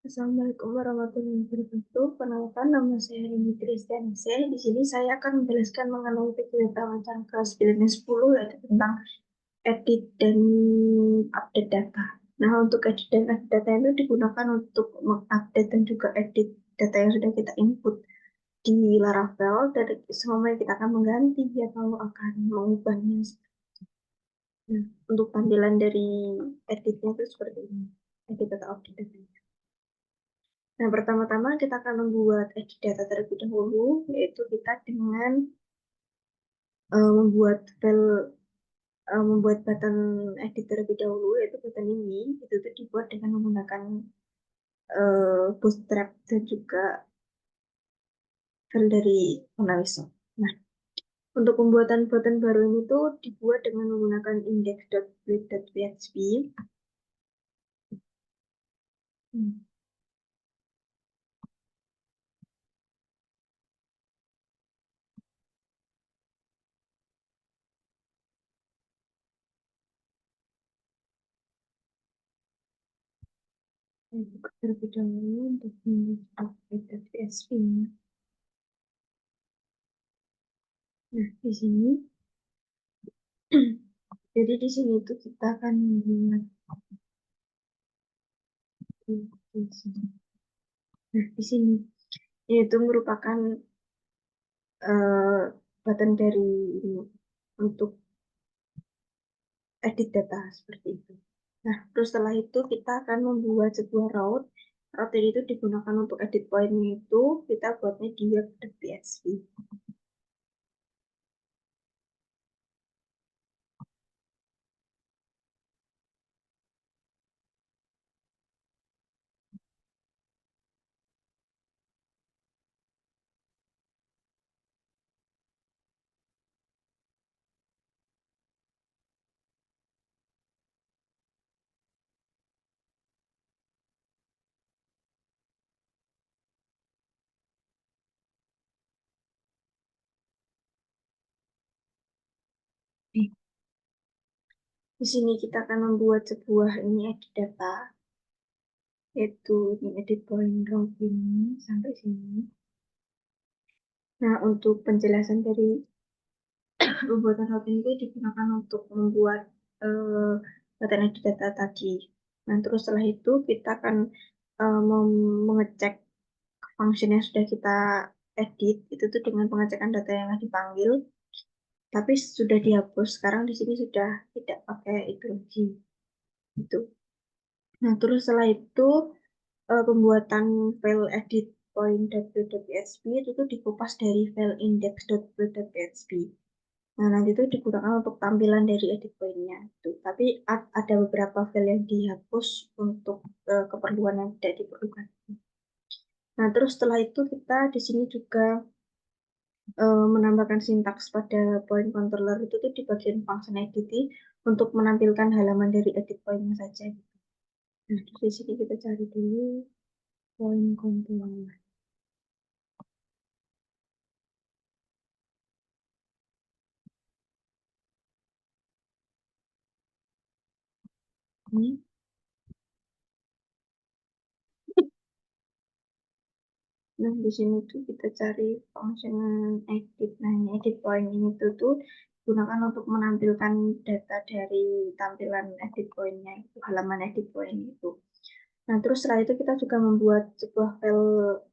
Assalamualaikum warahmatullahi wabarakatuh. Perkenalkan, nama saya Rini Kristianse. Di sini saya akan menjelaskan mengenai PJDK Wawancara kelas 10, yaitu tentang edit dan update data. Nah, untuk edit dan update data itu digunakan untuk mengupdate dan juga edit data yang sudah kita input di Laravel, dan semuanya kita akan mengganti atau akan mengubahnya. Nah, untuk tampilan dari editnya itu seperti ini. Edit atau update data. Nah, pertama-tama kita akan membuat edit data terlebih dahulu, yaitu kita dengan membuat button edit terlebih dahulu, yaitu button ini, itu tuh dibuat dengan menggunakan Bootstrap dan juga file dari Monaviso. Nah, untuk pembuatan button baru ini tuh dibuat dengan menggunakan index.build.php. Hmm. Buka terlebih dahulu untuk index.build.php. Nah, di sini, jadi di sini tuh kita akan membuat Nah, di sini yaitu merupakan eh, button dari ini untuk edit data seperti itu. Nah, terus setelah itu kita akan membuat sebuah route. Route itu digunakan untuk edit point-nya itu kita buatnya di web.php. Di sini kita akan membuat sebuah ini edit data, yaitu ini edit point route ini sampai sini. Nah, untuk penjelasan dari pembuatan routing itu digunakan untuk membuat eh, data edit data tadi. Nah, terus setelah itu kita akan mengecek function yang sudah kita edit itu tuh dengan pengecekan data yang dipanggil, tapi sudah dihapus. Sekarang di sini sudah tidak pakai itu lagi. Itu. Nah, terus setelah itu pembuatan file edit point.php itu tuh dikupas dari file index.php. Nah, nanti itu digunakan untuk tampilan dari edit point-nya. Tapi ada beberapa file yang dihapus untuk keperluan yang tidak diperlukan. Nah, terus setelah itu kita di sini juga menambahkan sintaks pada point controller itu tuh di bagian function edit untuk menampilkan halaman dari edit point-nya saja. Nah, di sini kita cari dulu point controller. Ini. Nah, di sini tuh kita cari function edit. Nah, ini edit point ini tuh gunakan untuk menampilkan data dari tampilan edit point-nya itu, halaman edit point itu. Nah, terus setelah itu kita juga membuat sebuah file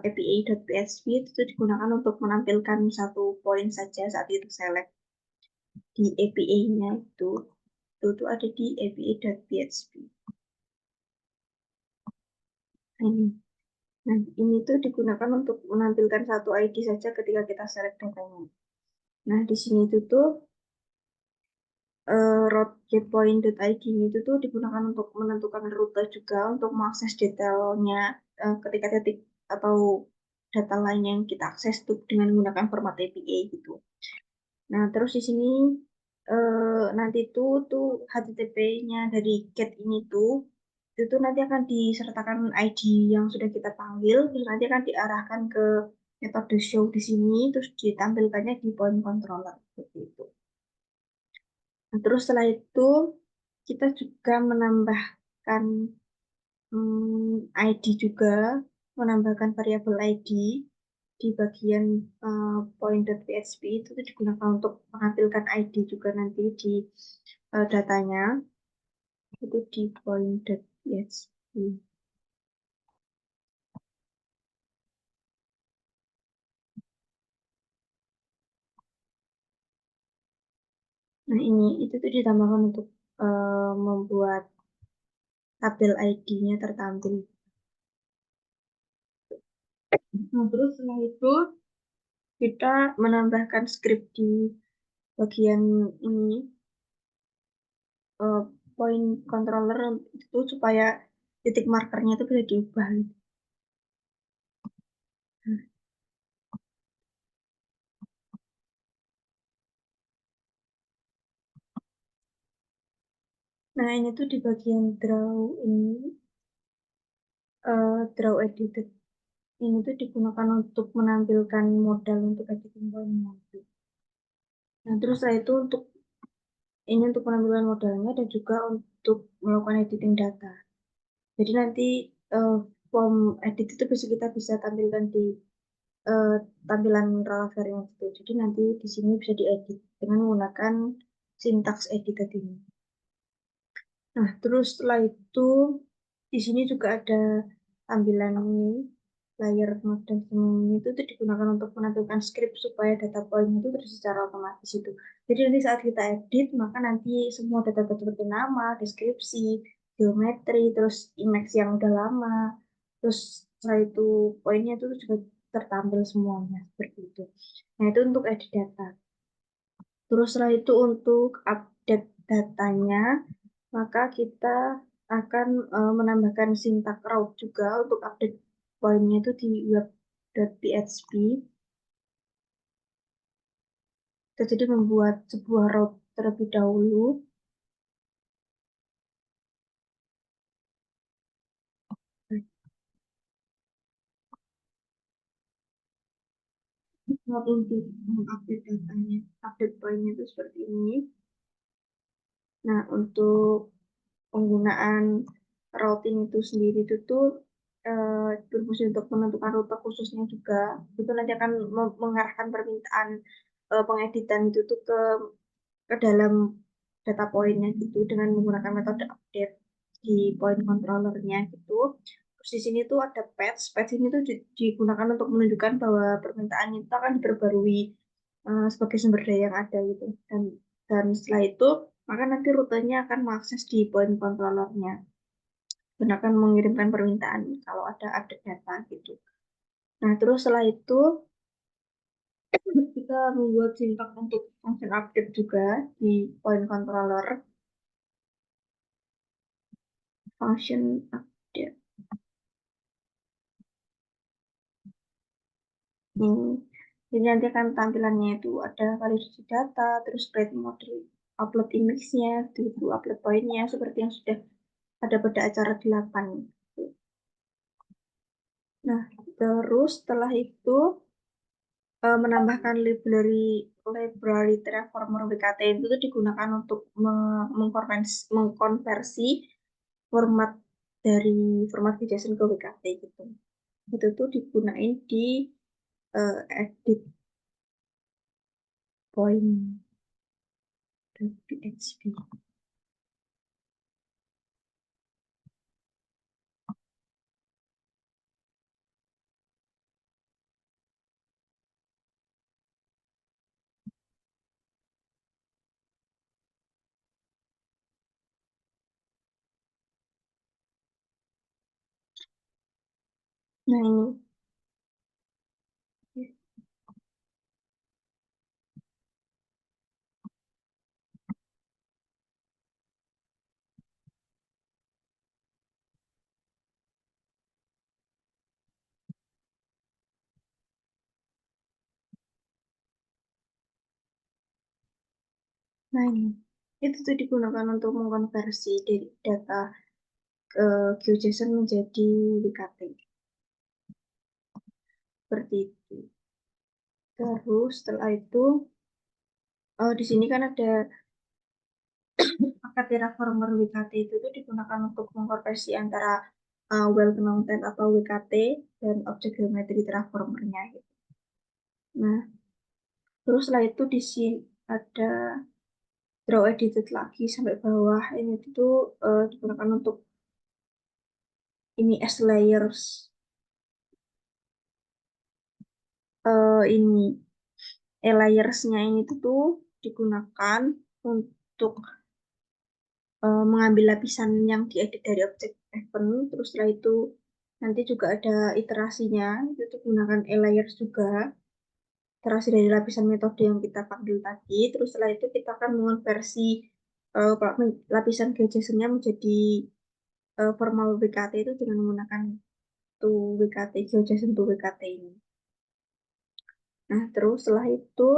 API.php itu digunakan untuk menampilkan satu poin saja saat itu select di API-nya itu ada di API.php. Ini. Nah, ini tuh digunakan untuk menampilkan satu ID saja ketika kita select datanya. Nah, di sini tuh route getpoint.id itu tuh digunakan untuk menentukan rute juga untuk mengakses detailnya ketika titik atau data lain yang kita akses tuh dengan menggunakan format API gitu. Nah, terus di sini nanti tuh HTTP-nya dari get ini tuh itu nanti akan disertakan ID yang sudah kita panggil, terus nanti akan diarahkan ke metode show di sini, terus ditampilkannya di point controller seperti itu. Nah, terus setelah itu kita juga menambahkan ID juga, menambahkan variabel ID di bagian point.php itu digunakan untuk menampilkan ID juga nanti di datanya, itu di point.php. Nah ini itu tuh ditambahkan untuk membuat tabel ID-nya tertampil. Nah terus setelah itu kita menambahkan script di bagian ini, point controller itu supaya titik markernya itu bisa diubah gitu. Nah ini tuh di bagian draw ini, draw edited ini tuh digunakan untuk menampilkan modal untuk editing pointnya. Nah terus setelah itu ini untuk penampilan modalnya dan juga untuk melakukan editing data. Jadi nanti form edit itu kita bisa tampilkan di uh, tampilan browsernya gitu. Jadi nanti di sini bisa diedit dengan menggunakan sintaks edit tadi. Nah, terus setelah itu di sini juga ada tampilan ini, layer node dan semuanya itu digunakan untuk menampilkan script supaya data point itu terus secara otomatis itu. Jadi nanti saat kita edit, maka nanti semua data-data seperti nama, deskripsi, geometri, terus image yang udah lama, terus setelah itu poinnya itu juga tertampil semuanya seperti itu. Nah, itu untuk edit data. Terus setelah itu untuk update datanya, maka kita akan menambahkan sintak route juga untuk update poinnya itu di web.php. Kita jadi membuat sebuah route terlebih dahulu. Untuk mengupdate datanya, update poinnya itu seperti ini. Nah, untuk penggunaan routing itu sendiri itu tuh berfungsi untuk menentukan rute khususnya juga. Itu nanti akan mengarahkan permintaan pengeditan itu tuh ke dalam data pointnya gitu dengan menggunakan metode update di point controllernya gitu. Terus di sini tuh ada patch. Patch ini tuh digunakan untuk menunjukkan bahwa permintaan itu akan diperbarui sebagai sumber daya yang ada gitu. Dan setelah itu maka nanti rutenya akan mengakses di point controllernya dan akan mengirimkan permintaan kalau ada update data gitu. Nah, terus setelah itu kita membuat sintak untuk function update juga di point controller. Function update. Jadi nanti akan tampilannya itu ada validasi data, terus create model, upload image-nya, itu upload poinnya seperti yang sudah ada pada acara 8. Nah, terus setelah itu menambahkan library Transformer WKT itu tuh digunakan untuk mengkonversi format dari format JSON ke WKT gitu. Itu tuh digunain di edit point.php. Nah ini, nah ini, itu tuh digunakan untuk mengkonversi dari data ke GeoJSON menjadi WKT. Seperti itu. Terus setelah itu, di sini kan ada paket Terraformer WKT itu tuh digunakan untuk mengkonversi antara well-known type atau WKT, dan objek geometri transformernya gitu. Nah, terus setelah itu di sini ada draw edited lagi sampai bawah. Ini tuh digunakan untuk ini as layers. Ini layersnya ini tuh digunakan untuk mengambil lapisan yang diedit dari objek event. Terus setelah itu nanti juga ada iterasinya, itu menggunakan layers juga, iterasi dari lapisan metode yang kita panggil tadi. Terus setelah itu kita akan mengonversi uh, lapisan GeoJSON-nya menjadi formal WKT itu dengan menggunakan to WKT, GeoJSON to WKT ini. Nah, terus setelah itu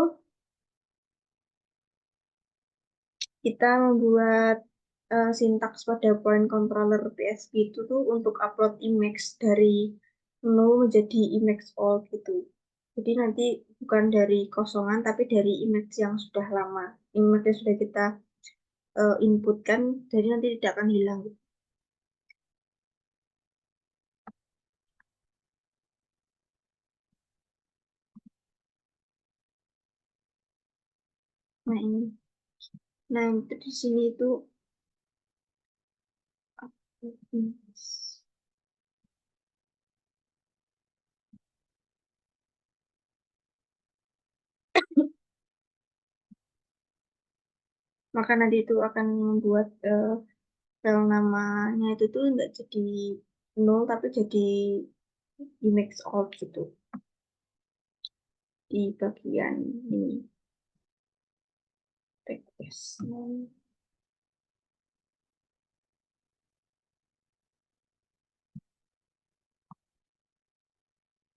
kita membuat sintaks pada point controller PSP itu tuh untuk upload image dari no menjadi image all gitu. Jadi nanti bukan dari kosongan tapi dari image yang sudah lama. Image yang sudah kita inputkan, jadi nanti tidak akan hilang gitu. Nah ini, nah itu di sini itu upload image. Maka nanti itu akan membuat file namanya itu tuh nggak jadi nol tapi jadi image all gitu di bagian ini backslash.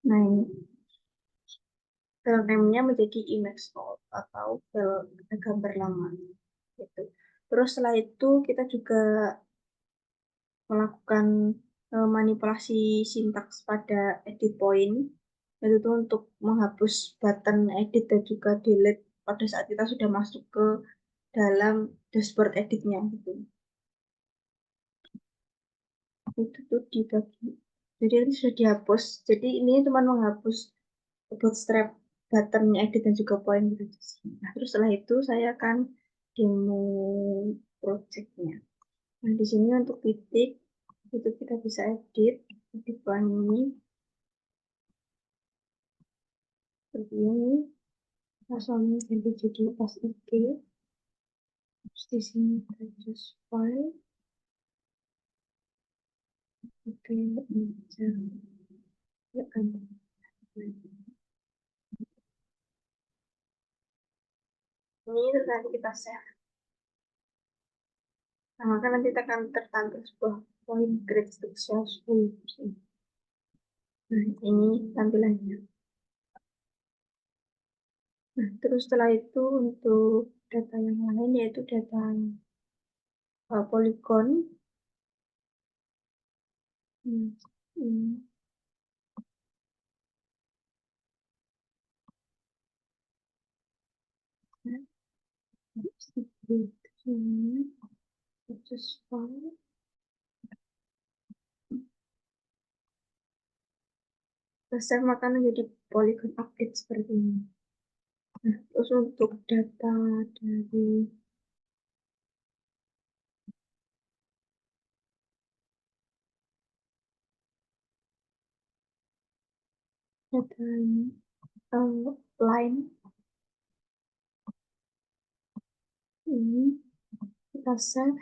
Nah ini file name-nya menjadi image all atau file gambar lama gitu. Terus setelah itu kita juga melakukan manipulasi sintaks pada edit point, yaitu tuh untuk menghapus button edit dan juga delete pada saat kita sudah masuk ke dalam dashboard editnya gitu. Itu tuh dibagi. Jadi ini sudah dihapus. Jadi ini cuma menghapus bootstrap button edit dan juga point gitu. Nah, terus setelah itu saya akan demo projectnya. Nah, di sini untuk titik itu kita bisa edit point ini seperti ini. Langsung ganti jadi SIG. Terus di sini kita just file. Oke, bisa. Ya kan. Ini terus nanti kita save. Nah, maka nanti akan tertampil sebuah point grid successful. Nah, ini tampilannya. Nah, terus setelah itu untuk data yang lain yaitu data polygon. Hmm, ini ya, ini just file. Terus saya makan menjadi polygon update seperti ini. Nah, terus untuk data dari data ini, line ini kita save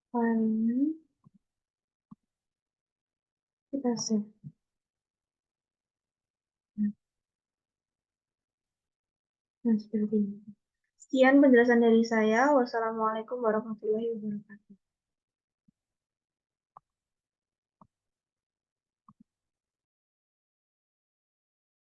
filenya, kita save. Nah, seperti ini. Sekian penjelasan dari saya. Wassalamualaikum warahmatullahi wabarakatuh.